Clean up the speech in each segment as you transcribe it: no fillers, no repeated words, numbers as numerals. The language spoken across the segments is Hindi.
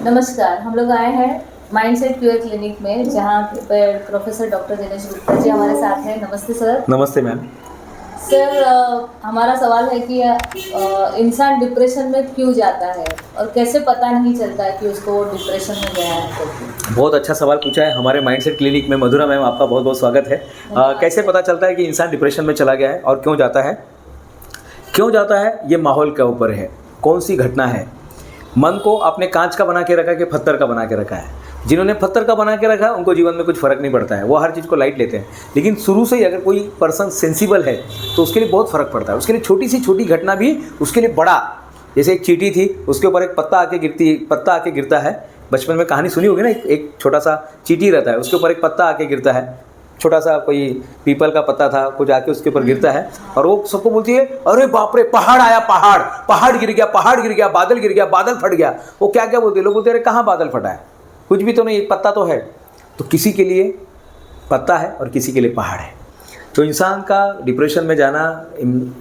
नमस्कार। हम लोग आए हैं माइंडसेट क्यूर क्लिनिक में, जहाँ पर प्रोफेसर डॉक्टर दिनेश गुप्ता जी हमारे साथ हैं। नमस्ते सर। नमस्ते मैम। सर, हमारा सवाल है कि इंसान डिप्रेशन में क्यों जाता है और कैसे पता नहीं चलता है कि उसको डिप्रेशन में गया है करके। बहुत अच्छा सवाल पूछा है। हमारे माइंडसेट क्लिनिक में मधुरा मैम, आपका बहुत बहुत स्वागत है। कैसे पता चलता है कि इंसान डिप्रेशन में चला गया है और क्यों जाता है? क्यों जाता है ये माहौल के ऊपर है। कौन सी घटना है? मन को आपने कांच का बना के रखा है कि पत्थर का बना के रखा है? जिन्होंने पत्थर का बना के रखा है उनको जीवन में कुछ फ़र्क नहीं पड़ता है, वो हर चीज़ को लाइट लेते हैं। लेकिन शुरू से ही अगर कोई पर्सन सेंसिबल है तो उसके लिए बहुत फ़र्क पड़ता है। उसके लिए छोटी सी छोटी घटना भी उसके लिए बड़ा, जैसे एक चींटी थी, उसके ऊपर एक पत्ता आके गिरता है। बचपन में कहानी सुनी होगी ना, एक छोटा सा चींटी रहता है, उसके ऊपर एक पत्ता आके गिरता है। छोटा सा कोई पीपल का पत्ता था, कुछ आके उसके ऊपर गिरता है और वो सबको बोलती है, अरे बाप रे, पहाड़ आया, पहाड़ गिर गया, बादल फट गया। वो क्या क्या बोलते हैं, लोग बोलते हैं, अरे कहाँ बादल फटा है, कुछ भी तो नहीं, एक पत्ता तो है। तो किसी के लिए पत्ता है और किसी के लिए पहाड़ है। तो इंसान का डिप्रेशन में जाना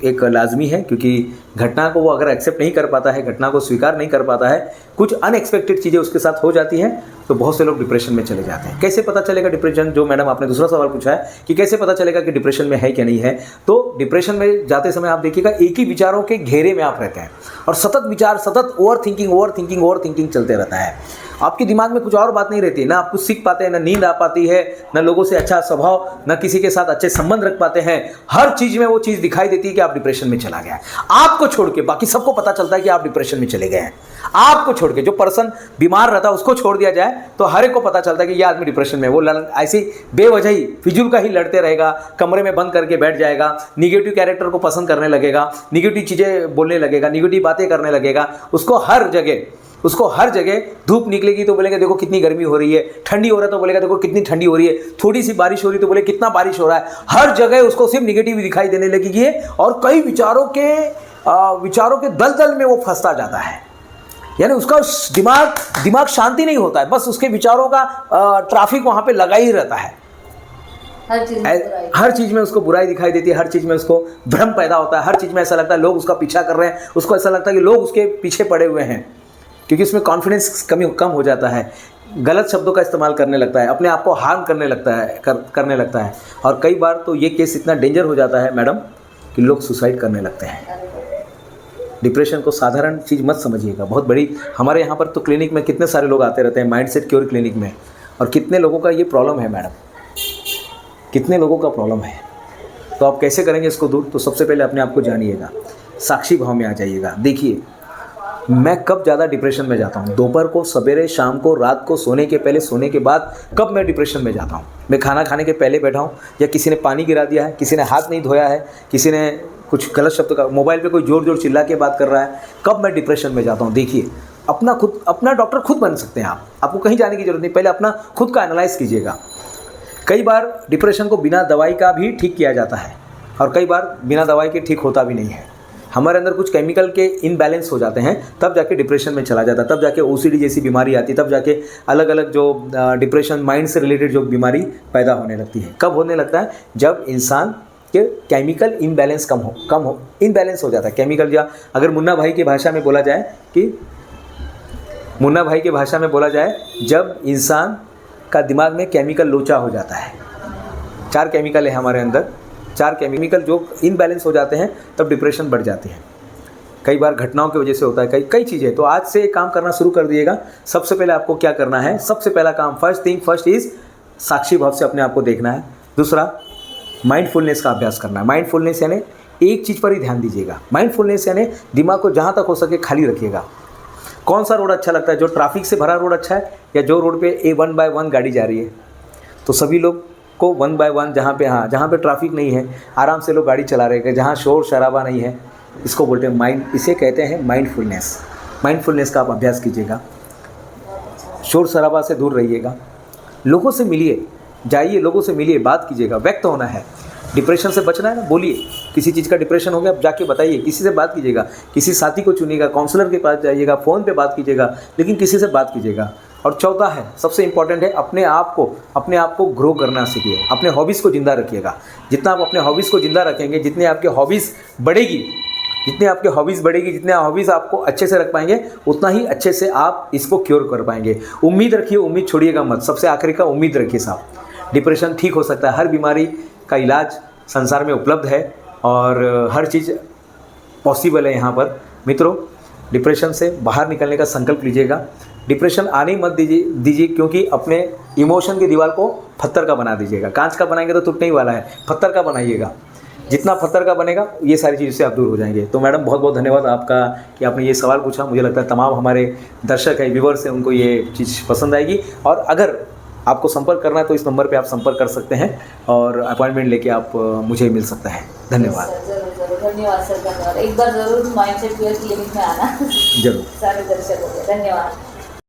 एक लाजमी है, क्योंकि घटना को वो अगर एक्सेप्ट नहीं कर पाता है, घटना को स्वीकार नहीं कर पाता है, कुछ अनएक्सपेक्टेड चीज़ें उसके साथ हो जाती हैं, तो बहुत से लोग डिप्रेशन में चले जाते हैं। कैसे पता चलेगा डिप्रेशन? जो मैडम आपने दूसरा सवाल पूछा है कि कैसे पता चलेगा कि डिप्रेशन में है क्या नहीं है, तो डिप्रेशन में जाते समय आप देखिएगा एक ही विचारों के घेरे में आप रहते हैं और सतत विचार, सतत ओवर थिंकिंग चलते रहता है। आपके दिमाग में कुछ और बात नहीं रहती, ना आप कुछ सीख पाते हैं, ना नींद आ पाती है, ना लोगों से अच्छा स्वभाव, ना किसी के साथ अच्छे संबंध रख पाते हैं। हर चीज़ में वो चीज़ दिखाई देती है कि आप डिप्रेशन में चला गया है। आपको छोड़ के बाकी सबको पता चलता है कि आप डिप्रेशन में चले गए हैं। आपको छोड़ के, जो पर्सन बीमार रहता है उसको छोड़ दिया जाए तो हर एक को पता चलता है कि ये आदमी डिप्रेशन में। वो ऐसी बेवजह ही फिजूल का ही लड़ते रहेगा, कमरे में बंद करके बैठ जाएगा, निगेटिव कैरेक्टर को पसंद करने लगेगा, निगेटिव चीज़ें बोलने लगेगा, निगेटिव बातें करने लगेगा। उसको हर जगह धूप निकलेगी तो बोलेगा देखो कितनी गर्मी हो रही है, ठंडी हो रहा है तो बोलेगा देखो कितनी ठंडी हो रही है, थोड़ी सी बारिश हो रही है तो बोले कितना बारिश हो रहा है। हर जगह उसको सिर्फ निगेटिव दिखाई देने लगेगी और कई विचारों के दलदल में वो फंसता जाता है। यानी उसका दिमाग शांति नहीं होता है, बस उसके विचारों का ट्रैफिक वहाँ पे लगा ही रहता है। हर चीज़ में उसको बुराई दिखाई देती है, हर चीज़ में उसको भ्रम पैदा होता है, हर चीज़ में ऐसा लगता है लोग उसका पीछा कर रहे हैं, उसको ऐसा लगता है कि लोग उसके पीछे पड़े हुए हैं, क्योंकि उसमें कॉन्फिडेंस कम हो जाता है। गलत शब्दों का इस्तेमाल करने लगता है, अपने आप को हार्म करने लगता है और कई बार तो ये केस इतना डेंजर हो जाता है मैडम कि लोग सुसाइड करने लगते हैं। डिप्रेशन को साधारण चीज़ मत समझिएगा, बहुत बड़ी। हमारे यहाँ पर तो क्लिनिक में कितने सारे लोग आते रहते हैं, माइंडसेट क्योर क्लिनिक में, और कितने लोगों का ये प्रॉब्लम है मैडम, कितने लोगों का प्रॉब्लम है। तो आप कैसे करेंगे इसको दूर? तो सबसे पहले अपने आप को जानिएगा, साक्षी भाव में आ जाइएगा। देखिए, मैं कब ज़्यादा डिप्रेशन में जाता हूँ? दोपहर को, सवेरे, शाम को, रात को, सोने के पहले, सोने के बाद, कब मैं डिप्रेशन में जाता हूँ? मैं खाना खाने के पहले बैठा हूँ, या किसी ने पानी गिरा दिया है, किसी ने हाथ नहीं धोया है, किसी ने कुछ गलत शब्द का, मोबाइल पे कोई जोर चिल्ला के बात कर रहा है, कब मैं डिप्रेशन में जाता हूँ? देखिए, अपना डॉक्टर खुद बन सकते हैं आप, आपको कहीं जाने की जरूरत नहीं। पहले अपना खुद का एनालाइज कीजिएगा। कई बार डिप्रेशन को बिना दवाई का भी ठीक किया जाता है और कई बार बिना दवाई के ठीक होता भी नहीं है। हमारे अंदर कुछ केमिकल के इनबैलेंस हो जाते हैं, तब जाके डिप्रेशन में चला जाता है, तब जाके ओसीडी जैसी बीमारी आती है, तब जाके अलग अलग जो डिप्रेशन, माइंड से रिलेटेड जो बीमारी पैदा होने लगती है। कब होने लगता है? जब इंसान के केमिकल इनबैलेंस इनबैलेंस हो जाता है। केमिकल, या अगर मुन्ना भाई की भाषा में बोला जाए, जब इंसान का दिमाग में केमिकल लोचा हो जाता है। 4 केमिकल है हमारे अंदर, 4 केमिकल जो इनबैलेंस हो जाते हैं तब डिप्रेशन बढ़ जाती है। कई बार घटनाओं की वजह से होता है, कई चीज़ें। तो आज से काम करना शुरू कर दिएगा। सबसे पहले आपको क्या करना है? सबसे पहला काम, फर्स्ट इज़ साक्षी भाव से अपने आप को देखना है। दूसरा, माइंडफुलनेस का अभ्यास करना है। माइंडफुलनेस यानी एक चीज़ पर ही ध्यान दीजिएगा। माइंडफुलनेस यानी दिमाग को जहाँ तक हो सके खाली रखिएगा। कौन सा रोड अच्छा लगता है? जो ट्रैफिक से भरा रोड अच्छा है, या जो रोड पे 1 बाय 1 गाड़ी जा रही है? तो सभी लोग को 1 बाय 1, जहाँ पे ट्रैफिक नहीं है, आराम से लोग गाड़ी चला रहे हैं, जहाँ शोर शराबा नहीं है, इसको बोलते हैं माइंड, इसे कहते हैं माइंडफुलनेस। माइंडफुलनेस का आप अभ्यास कीजिएगा। शोर शराबा से दूर रहिएगा, लोगों से मिलिए, जाइए, लोगों से मिलिए, बात कीजिएगा। व्यक्त होना है, डिप्रेशन से बचना है ना, बोलिए। किसी चीज़ का डिप्रेशन हो गया, आप जाके बताइए, किसी से बात कीजिएगा, किसी साथी को चुनिएगा, काउंसलर के पास जाइएगा, फ़ोन पे बात कीजिएगा, लेकिन किसी से बात कीजिएगा। और चौथा है, सबसे इंपॉर्टेंट है, अपने आप को ग्रो करना सीखिए। अपने हॉबीज़ को ज़िंदा रखिएगा। जितना आप अपने हॉबीज़ को ज़िंदा रखेंगे, जितने आपके हॉबीज़ बढ़ेगी, जितने आपके हॉबीज़ बढ़ेगी, जितने हॉबीज़ आपको अच्छे से रख पाएंगे, उतना ही अच्छे से आप इसको क्योर कर पाएंगे। उम्मीद रखिए, उम्मीद छोड़िएगा मत। सबसे आखिरी का उम्मीद रखिए साहब। डिप्रेशन ठीक हो सकता है, हर बीमारी का इलाज संसार में उपलब्ध है और हर चीज़ पॉसिबल है यहाँ पर। मित्रों, डिप्रेशन से बाहर निकलने का संकल्प लीजिएगा। डिप्रेशन आने ही मत दीजिए क्योंकि अपने इमोशन की दीवार को पत्थर का बना दीजिएगा। कांच का बनाएंगे तो टूटने ही वाला है, पत्थर का बनाइएगा। जितना पत्थर का बनेगा, ये सारी चीज़ों से आप दूर हो जाएंगे। तो मैडम, बहुत बहुत धन्यवाद आपका कि आपने ये सवाल पूछा। मुझे लगता है तमाम हमारे दर्शक है, व्यूवर्स हैं, उनको ये चीज़ पसंद आएगी। और अगर आपको संपर्क करना है तो इस नंबर पे आप संपर्क कर सकते हैं और अपॉइंटमेंट लेके आप मुझे मिल सकता है। धन्यवाद। जरूर जरूर, धन्यवाद सर, धन्यवाद। एक बार जरूर माइंडसेट क्लिनिक में आना। जरूर। सारे दर्शकों को धन्यवाद।